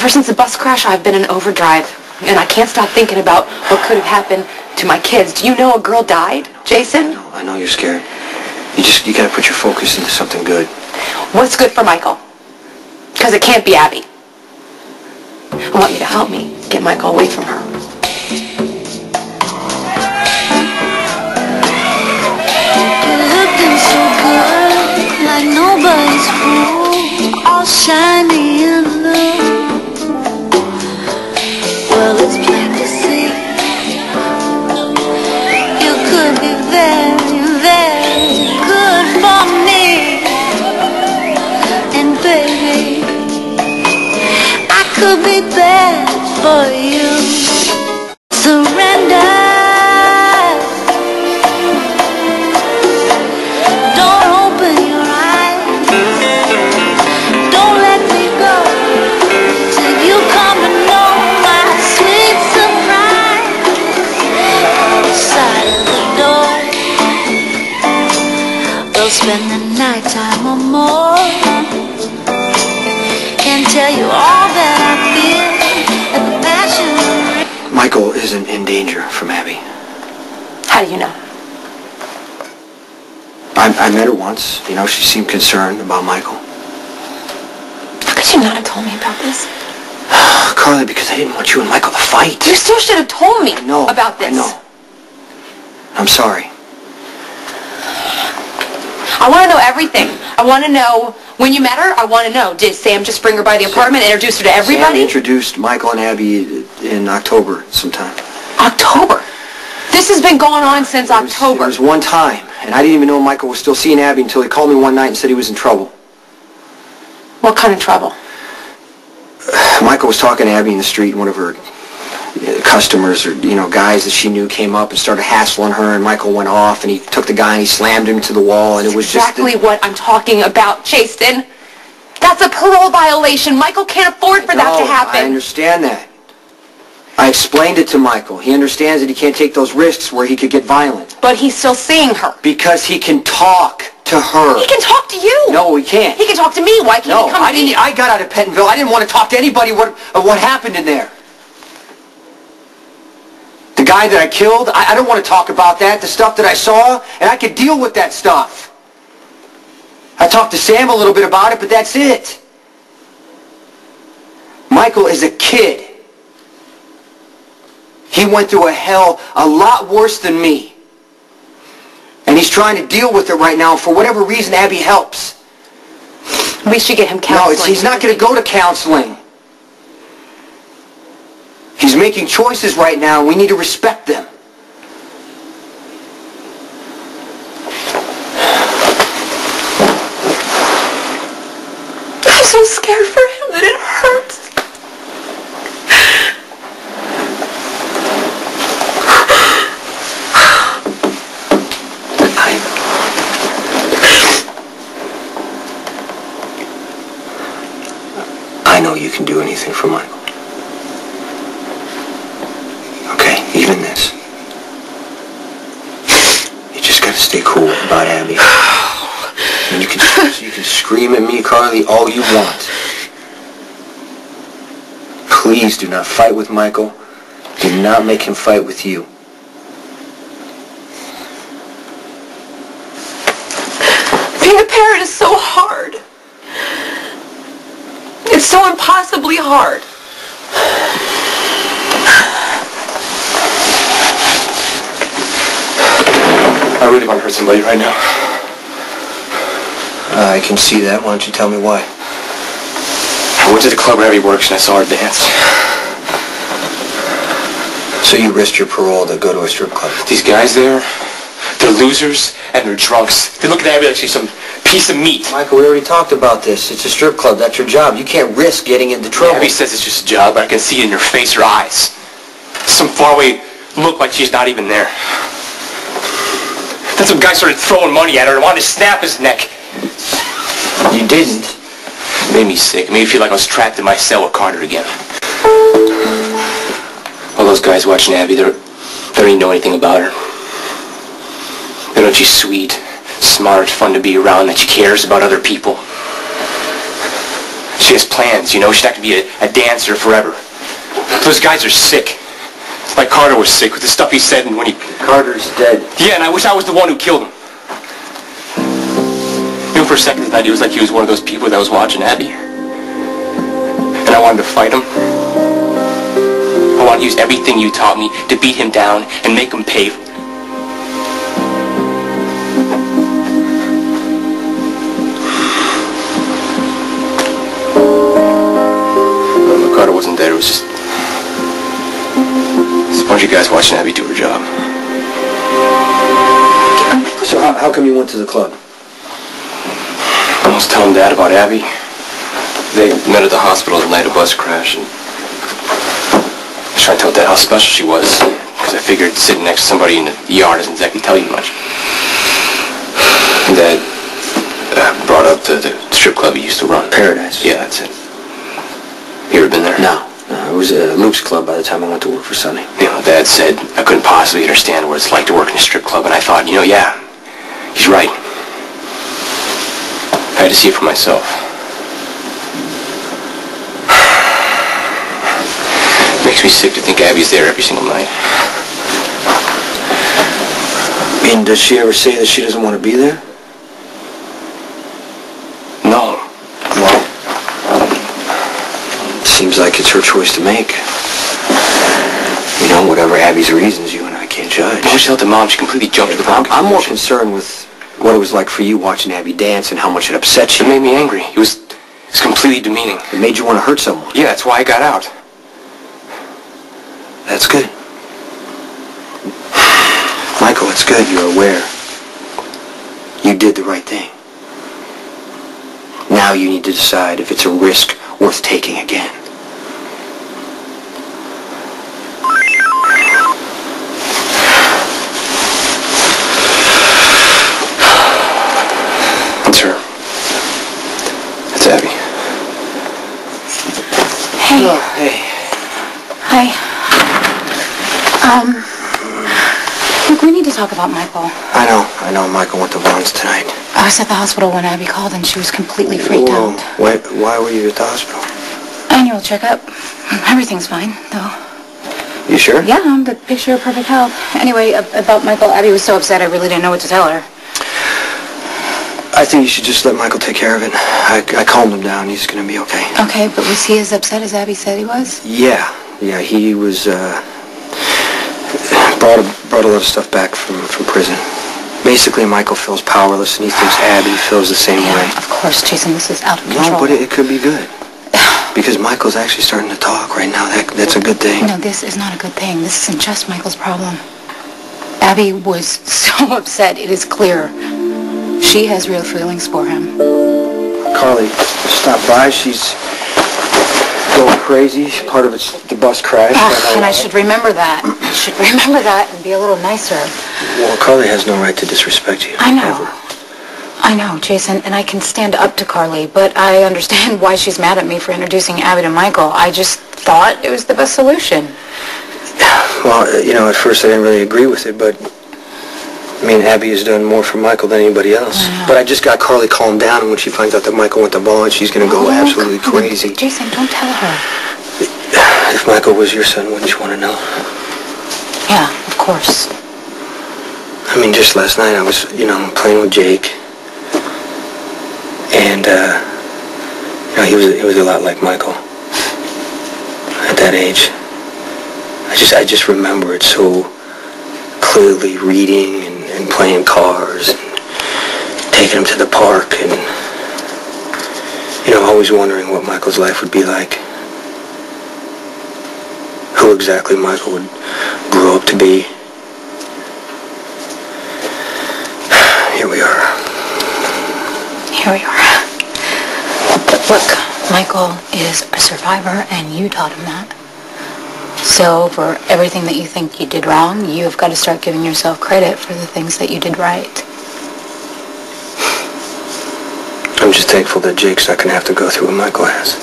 Ever since the bus crash, I've been in overdrive. And I can't stop thinking about what could have happened to my kids. Do you know a girl died, Jason? I know you're scared. You gotta put your focus into something good. What's good for Michael? Because it can't be Abby. I want you to help me get Michael away from her. You're looking so good, like nobody's fool, all shiny and blue. Well, it's plain to see you could be very, very good for me. And baby, I could be bad for you. Surrender. Don't open your eyes. Don't let me go till you come to know my sweet surprise. Other side of the door, we'll spend the night time or more. Can't tell you all that I feel, and the passion. Michael isn't in danger from Abby. How do you know? I met her once. You know, she seemed concerned about Michael. How could you not have told me about this? Carly, because I didn't want you and Michael to fight. You still should have told me about this. I know. I'm sorry. I want to know everything. I want to know when you met her. I want to know. Did Sam just bring her by the apartment and introduce her to everybody? Sam introduced Michael and Abby in October sometime. October? This has been going on since October. It was one time, and I didn't even know Michael was still seeing Abby until he called me one night and said he was in trouble. What kind of trouble? Michael was talking to Abby in the street, and one of her customers or, guys that she knew came up and started hassling her, and Michael went off, and he took the guy and he slammed him to the wall, and it was exactly what I'm talking about, Jason. That's a parole violation. Michael can't afford for that to happen. I understand that. I explained it to Michael. He understands that he can't take those risks where he could get violent. But he's still seeing her. Because he can talk to her. He can talk to you. No, he can't. He can talk to me. Why can't he come to me? I got out of Pentonville. I didn't want to talk to anybody what happened in there. The guy that I killed, I don't want to talk about that, the stuff that I saw, and I could deal with that stuff. I talked to Sam a little bit about it, but that's it. Michael is a kid. He went through a hell a lot worse than me. And he's trying to deal with it right now. For whatever reason, Abby helps. We should get him counseling. No, he's not going to go to counseling. He's making choices right now, and we need to respect them. I'm so scared for him that it hurts. I know you can do anything for Michael. Okay, even this. You just gotta stay cool about Abby. And you can scream at me, Carly, all you want. Please do not fight with Michael. Do not make him fight with you. Being a parent is so hard. It's so impossibly hard. I really want to hurt somebody right now. I can see that. Why don't you tell me why? I went to the club where Abby works and I saw her dance. So you risked your parole to go to a strip club? These guys there, they're losers and they're drunks. They look at Abby like she's some piece of meat. Michael, we already talked about this. It's a strip club. That's your job. You can't risk getting into trouble. Abby says it's just a job, but I can see it in her face, her eyes. Some faraway look like she's not even there. Then some guy started throwing money at her and wanted to snap his neck. You didn't. It made me sick. It made me feel like I was trapped in my cell with Carter again. All those guys watching Abby, they don't even know anything about her. They know she's sweet, smart, fun to be around, that she cares about other people. She She has plans, you know. She's not going to be a dancer forever. Those guys are sick. Like Carter was sick with the stuff he said and when he... Carter's dead. Yeah, and I wish I was the one who killed him. You know, for a second I thought he was like he was one of those people that was watching Abby. And I wanted to fight him. I wanted to use everything you taught me to beat him down and make him pay. No, Carter wasn't there. It was just a bunch of guys watching Abby do her job. So how come you went to the club? I was telling Dad about Abby. They met at the hospital the night a bus crash, and I was trying to tell Dad how special she was, because I figured sitting next to somebody in the ER doesn't exactly tell you much. And Dad brought up the strip club he used to run. Paradise. Yeah, that's it. You ever been there? No. It was Luke's club by the time I went to work for Sunday. You know, Dad said I couldn't possibly understand what it's like to work in a strip club, and I thought, you know, yeah, he's right. I had to see it for myself. Makes me sick to think Abby's there every single night. I mean, does she ever say that she doesn't want to be there? No. Well, seems like it's her choice to make. You know, whatever Abby's reasons, you and I can't judge. I wish I told Mom she completely jumped to the I'm more concerned with what it was like for you watching Abby dance and how much it upset you. It made me angry. It was completely demeaning. It made you want to hurt someone. Yeah, that's why I got out. That's good. Michael, it's good you're aware. You did the right thing. Now you need to decide if it's a risk worth taking again. It's her. It's Abby. Hey. Oh, hey. Hi. Look, we need to talk about Michael. I know. Michael went to Vaughn's tonight. I was at the hospital when Abby called and she was completely freaked out. Why were you at the hospital? Annual checkup. Everything's fine, though. You sure? Yeah, I'm the picture of perfect health. Anyway, about Michael, Abby was so upset I really didn't know what to tell her. I think you should just let Michael take care of it. I calmed him down. He's going to be okay. Okay, but was he as upset as Abby said he was? Yeah, he was, brought a lot of stuff back from prison. Basically, Michael feels powerless, and he thinks Abby feels the same way. Of course, Jason, this is out of control. No, but it could be good. Because Michael's actually starting to talk right now. That's a good thing. No, this is not a good thing. This isn't just Michael's problem. Abby was so upset, it is clear. She has real feelings for him. Carly stopped by. She's going crazy. Part of it's the bus crash. And I should remember that. I should remember that and be a little nicer. Well, Carly has no right to disrespect you. I know. Ever. I know, Jason, and I can stand up to Carly, but I understand why she's mad at me for introducing Abby to Michael. I just thought it was the best solution. Well, at first I didn't really agree with it, but I mean, Abby has done more for Michael than anybody else. But I just got Carly calmed down, and when she finds out that Michael went to Vaughn, she's going to go absolutely crazy. Jason, don't tell her. If Michael was your son, wouldn't you want to know? Yeah, of course. I mean, just last night I was, playing with Jake. And, he was a lot like Michael. At that age. I just remember it so clearly, reading and playing cars and taking him to the park and, always wondering what Michael's life would be like. Who exactly Michael would grow up to be. Here we are. Here we are. But look, Michael is a survivor, and you taught him that. So for everything that you think you did wrong, you've got to start giving yourself credit for the things that you did right. I'm just thankful that Jake's not going to have to go through what Michael has.